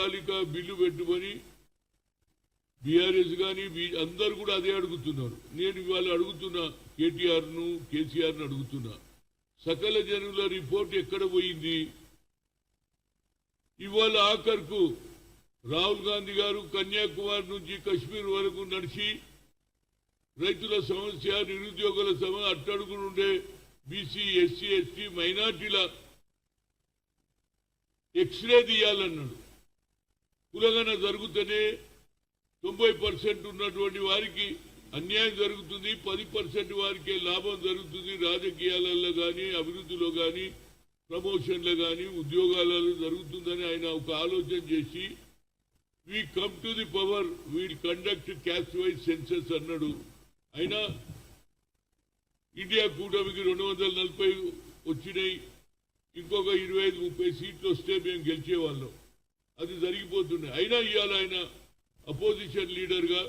నగరపాలిక bill పెట్టుమని BRS కానీ అందరు కూడా అదే అడుగుతున్నారు. నేను ఇవాళ అడుగుతున్నా, కేటీఆర్ను కేసీఆర్ను అడుగుతున్నా, సకల జనుల రిపోర్ట్ ఎక్కడ పోయింది? ఇవాళ ఆఖరుకు రాహుల్ గాంధీ గారు కన్యాకుమారి నుంచి కశ్మీర్ వరకు నడిచి రైతుల సమస్య, నిరుద్యోగుల సమస్య, అట్టడుగునుండే బీసీ, ఎస్సీ, ఎస్టీ, మైనార్టీల ఎక్స్రే తీయాలన్నాడు. కులగన జరుగుతూనే 90% ఉన్నటువంటి వారికి అన్యాయం జరుగుతుంది, 10% వారికే లాభం జరుగుతుంది. రాజకీయాలలో కానీ, అభివృద్ధిలో కానీ, ప్రమోషన్లు కానీ, ఉద్యోగాలలో జరుగుతుందని ఆయన ఒక ఆలోచన చేసి we come to the power, wheel conduct caste wise census అన్నాడు. అయినా ఇండియా కూటమికి 240 వచ్చినాయి, ఇంకొక 25-30 సీట్లు వస్తే మేము గెలిచేవాళ్ళం. అది జరిగిపోతున్నాయి. అయినా ఇవాళ ఆయన అపోజిషన్ లీడర్గా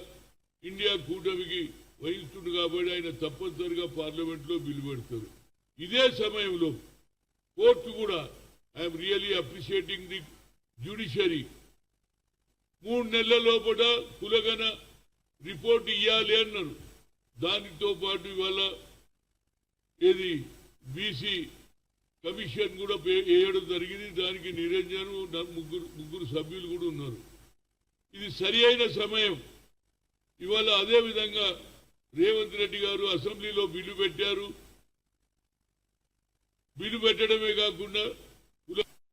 ఇండియా కూటమికి వహిస్తుండు కాబట్టి ఆయన తప్పనిసరిగా పార్లమెంట్లో బిల్లు పెడతారు. ఇదే సమయంలో కోర్టు కూడా, I'm really appreciating the judiciary, 3 నెలల లోపల కులగన రిపోర్ట్ ఇవ్వాలి అన్నారు. దానితో పాటు ఇవాళ ఏది బీసీ కమిషన్ కూడా వేయడం జరిగింది. దానికి నిరంజన్ ముగ్గురు సభ్యులు కూడా ఉన్నారు. ఇది సరి అయిన సమయం. ఇవాళ అదే విధంగా రేవంత్ రెడ్డి గారు అసెంబ్లీలో బిల్లు పెట్టారు. బిల్లు పెట్టడమే కాకుండా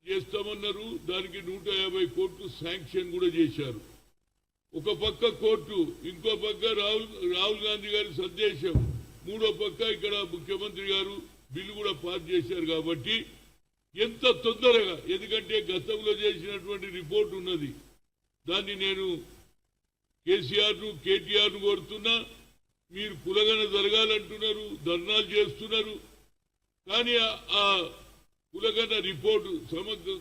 చేస్తామన్నారు. దానికి 150 కోట్లు శాంక్షన్ కూడా చేశారు. ఒక పక్క కోర్టు, ఇంకో పక్క రాహుల్ గాంధీ గారి సందేశం, మూడో పక్క ఇక్కడ ముఖ్యమంత్రి గారు బిల్లు కూడా పాస్ చేశారు. కాబట్టి ఎంత తొందరగా, ఎందుకంటే గతంలో చేసినటువంటి రిపోర్ట్ ఉన్నది, దాన్ని నేను కేసీఆర్ను కేటీఆర్ను కోరుతున్నా. మీరు కులగన జరగాలంటున్నారు, ధర్నాలు చేస్తున్నారు, కానీ ఆ కులగన రిపోర్టు సమగ్ర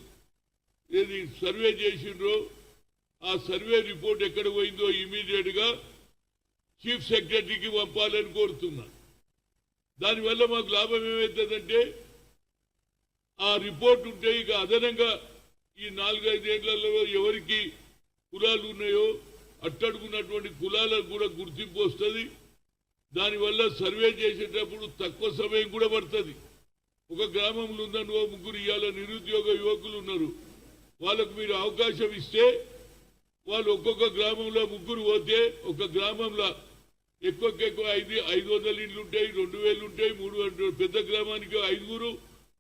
ఏది సర్వే చేసిండ్రో ఆ సర్వే రిపోర్ట్ ఎక్కడ పోయిందో ఇమీడియట్ గా చీఫ్ సెక్రటరీకి పంపాలని కోరుతున్నా. దానివల్ల మాకు లాభం ఏమవుతుందంటే, ఆ రిపోర్ట్ ఉంటే ఇక అదనంగా ఈ 4-5 ఏళ్లలో ఎవరికి కులాలు ఉన్నాయో అట్టడుగున్నటువంటి కులాలకు కూడా గుర్తింపు వస్తుంది. దానివల్ల సర్వే చేసేటప్పుడు తక్కువ సమయం కూడా పడుతుంది. ఒక గ్రామంలో ఉందని 3 ఇవాళ నిరుద్యోగ యువకులు ఉన్నారు, వాళ్ళకు మీరు అవకాశం ఇస్తే వాళ్ళు ఒక్కొక్క గ్రామంలో 3 పోతే ఒక గ్రామంలో ఎక్కువ 500 ఇండ్లు ఉంటాయి, 2000 ఉంటాయి, 300. పెద్ద గ్రామానికి 5,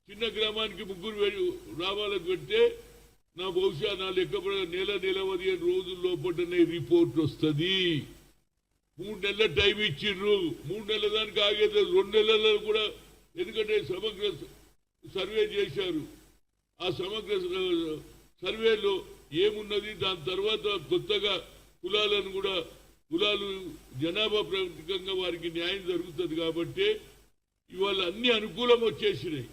చిన్న గ్రామానికి 3 రావాలని పెడితే నా బహుశా నా లెక్క నెల 15 రోజుల లోపలనే రిపోర్ట్ వస్తుంది. 3 నెలల టైం ఇచ్చిండ్రు. 3 నెలల దానికి ఆగేది 2 నెలల్లో కూడా, ఎందుకంటే సమగ్ర సర్వే చేశారు. ఆ సమగ్ర సర్వేలో ఏమున్నది, దాని తర్వాత కొత్తగా కులాలను కూడా, కులాలు జనాభా ప్రకారంగా వారికి న్యాయం జరుగుతుంది. కాబట్టి ఇవాళ అన్ని అనుకూలం వచ్చేసినాయి.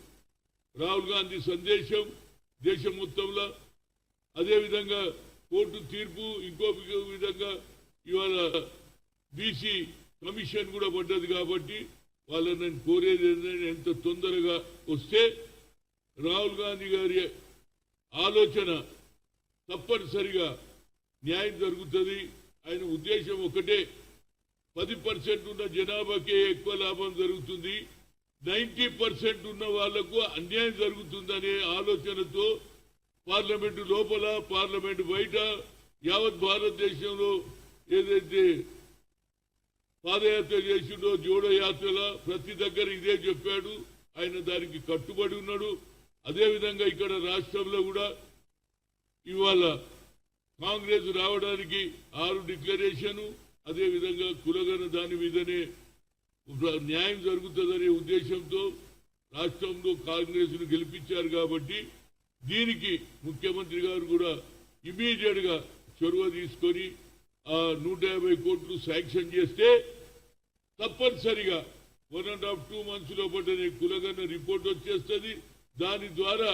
రాహుల్ గాంధీ సందేశం దేశం మొత్తంలో, అదేవిధంగా కోర్టు తీర్పు, ఇంకో విధంగా ఇవాళ బీసీ కమిషన్ కూడా పడ్డది. కాబట్టి వాళ్ళని నేను కోరేది ఏంటంటే, ఎంత తొందరగా వస్తే రాహుల్ గాంధీ గారి ఆలోచన తప్పనిసరిగా న్యాయం జరుగుతుంది. ఆయన ఉద్దేశం ఒకటే, 10% ఉన్న జనాభాకే ఎక్కువ లాభం జరుగుతుంది, 90% ఉన్న వాళ్లకు అన్యాయం జరుగుతుందనే ఆలోచనతో పార్లమెంటు లోపల, పార్లమెంటు బయట, యావత్ భారతదేశంలో ఏదైతే పాదయాత్ర చేసిండో జోడో యాత్రల ప్రతి దగ్గర ఇదే చెప్పాడు. ఆయన దానికి కట్టుబడి ఉన్నాడు. అదేవిధంగా ఇక్కడ రాష్ట్రంలో కూడా ఇవాళ కాంగ్రెస్ రావడానికి 6 డిక్లరేషను, అదేవిధంగా కులగన దాని మీదనే న్యాయం జరుగుతుందనే ఉద్దేశంతో రాష్ట్రంలో కాంగ్రెస్ ను గెలిపించారు. కాబట్టి దీనికి ముఖ్యమంత్రి గారు కూడా ఇమీడియట్ గా చొరవ తీసుకొని ఆ 150 కోట్లు శాంక్షన్ చేస్తే తప్పనిసరిగా 1.5-2 మంత్స్ లోపలనే కులగన రిపోర్ట్ వచ్చేస్తుంది. దాని ద్వారా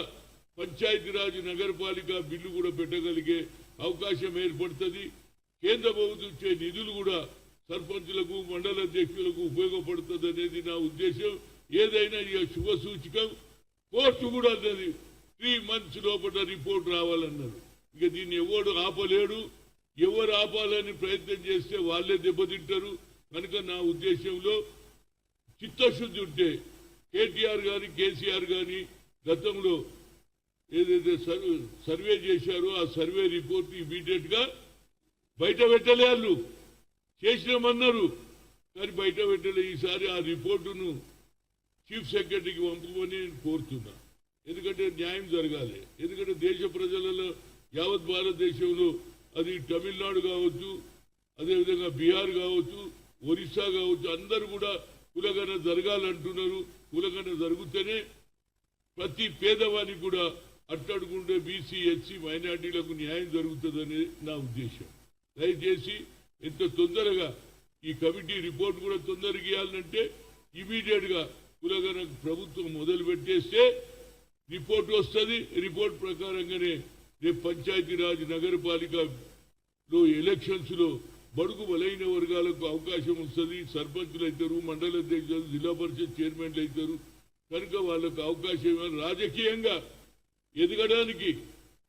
పంచాయతీరాజ్ నగరపాలిక బిల్లు కూడా పెట్టగలిగే అవకాశం ఏర్పడుతుంది. కేంద్ర ప్రభుత్వం ఇచ్చే నిధులు కూడా సర్పంచులకు, మండల అధ్యక్షులకు ఉపయోగపడుతుంది అనేది నా ఉద్దేశం. ఏదైనా ఇక శుభ సూచకం. కోర్టు కూడా అన్నది 3 మంత్స్ లోపల రిపోర్ట్ రావాలన్నారు. ఇక దీన్ని ఎవడు ఆపలేడు. ఎవరు ఆపాలని ప్రయత్నం చేస్తే వాళ్ళే దెబ్బతింటారు. కనుక నా ఉద్దేశంలో చిత్తశుద్ధి ఉంటే కేటీఆర్ కానీ కేసీఆర్ కానీ గతంలో ఏదైతే సర్వే చేశారో ఆ సర్వే రిపోర్ట్ ఇమీడియట్ గా బయట పెట్టలే. వాళ్ళు చేసినామన్నారు కానీ బయట పెట్టలే. ఈసారి ఆ రిపోర్టును చీఫ్ సెక్రటరీకి పంపమని నేను కోరుతున్నా. ఎందుకంటే న్యాయం జరగాలి. ఎందుకంటే దేశ ప్రజలలో యావత్ భారతదేశంలో అది తమిళనాడు కావచ్చు, అదేవిధంగా బీహార్ కావచ్చు, ఒరిస్సా కావచ్చు, అందరూ కూడా కులగణ జరగాలంటున్నారు. కులగణ జరిగితేనే ప్రతి పేదవానికి కూడా అట్టడుగుండే బీసీ ఎస్సీ మైనార్టీలకు న్యాయం జరుగుతుందని నా ఉద్దేశం. దయచేసి ఎంత తొందరగా ఈ కమిటీ రిపోర్ట్ కూడా తొందరగా ఇవ్వాలంటే ఇమీడియట్ గా కులగణ ప్రభుత్వం మొదలు పెట్టేస్తే రిపోర్ట్ వస్తుంది. రిపోర్ట్ ప్రకారంగానే రేపు పంచాయతీరాజ్ నగరపాలికలో ఎలక్షన్స్ లో బడుగు బలైన వర్గాలకు అవకాశం వస్తుంది. సర్పంచులు అవుతారు, మండల అధ్యక్షులు, జిల్లా పరిషత్ చైర్మన్లు అవుతారు. కనుక వాళ్ళకు అవకాశం రాజకీయంగా ఎదగడానికి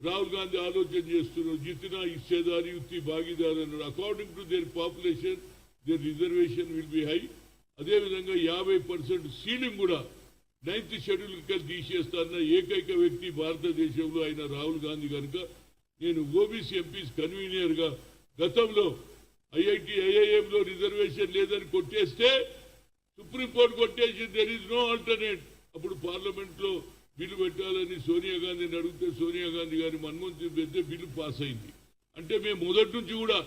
రాహుల్ గాంధీ ఆలోచన చేస్తున్నారు. జిత్నా హిస్సేదారి యుక్తి భాగీదారు అన్నారు. According to their population their reservation will be high. అదేవిధంగా 50% సీలింగ్ కూడా 9th షెడ్యూల్ తీసేస్తాన్న ఏకైక వ్యక్తి భారతదేశంలో ఆయన రాహుల్ గాంధీ. కనుక నేను ఓబీసీ ఎంపీస్ కన్వీనర్ గా గతంలో ఐఐఎంలో రిజర్వేషన్ లేదని కొట్టేస్తే సుప్రీంకోర్టు కొట్టేసి దెర్ ఇస్ నో ఆల్టర్నేట్. అప్పుడు పార్లమెంట్ లో బిల్లు పెట్టాలని సోనియా గాంధీని అడిగితే సోనియా గాంధీ గారి మన్మోహన్ సింగ్ పెడితే బిల్లు పాస్ అయింది. అంటే మేము మొదటి నుంచి కూడా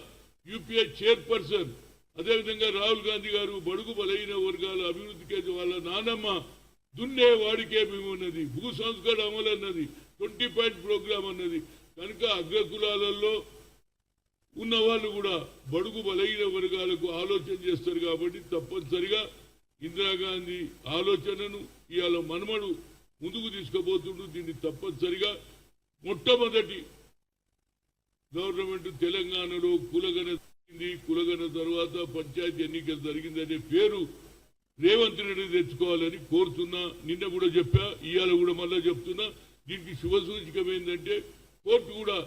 యూపీఏ చైర్పర్సన్, అదేవిధంగా రాహుల్ గాంధీ గారు బడుగు బలైన వర్గాల అభివృద్ధికి వాళ్ళ నానమ్మ దున్నే వాడికే మేము ఉన్నది, భూ సంస్కరణ అమలు అన్నది, 20 పాయింట్ ప్రోగ్రామ్ అన్నది. కనుక అగ్రకులాలలో ఉన్న వాళ్ళు కూడా బడుగు బలైన వర్గాలకు ఆలోచన చేస్తారు. కాబట్టి తప్పనిసరిగా ఇందిరాగాంధీ ఆలోచనను ఇవాళ మనమడు ముందుకు తీసుకుపోతుండ్రు. దీన్ని తప్పనిసరిగా మొట్టమొదటి గవర్నమెంట్ తెలంగాణలో కులగణ జరిగింది. కులగణ తర్వాత పంచాయతీ ఎన్నికలు జరిగిందనే పేరు రేవంత్ రెడ్డి తెచ్చుకోవాలని కోరుతున్నా. నిన్న కూడా చెప్పా, ఇవాళ కూడా మళ్ళా చెప్తున్నా. దీనికి శుభసూచకం ఏంటంటే కోర్టు కూడా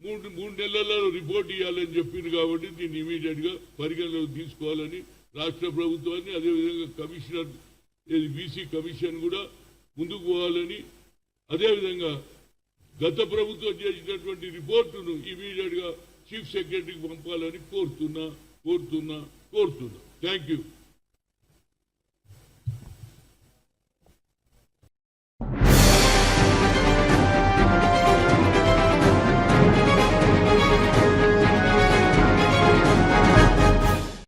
మూడు నెలలలో రిపోర్ట్ ఇవ్వాలని చెప్పింది. కాబట్టి దీన్ని ఇమీడియట్ గా పరిగణలోకి తీసుకోవాలని రాష్ట్ర ప్రభుత్వాన్ని, అదేవిధంగా కమిషనర్ బీసీ కమిషన్ కూడా ముందుకు పోవాలని, అదేవిధంగా గత ప్రభుత్వం చేసినటువంటి రిపోర్టును ఇమీడియట్ గా చీఫ్ సెక్రటరీకి పంపాలని కోరుతున్నా. Thank you.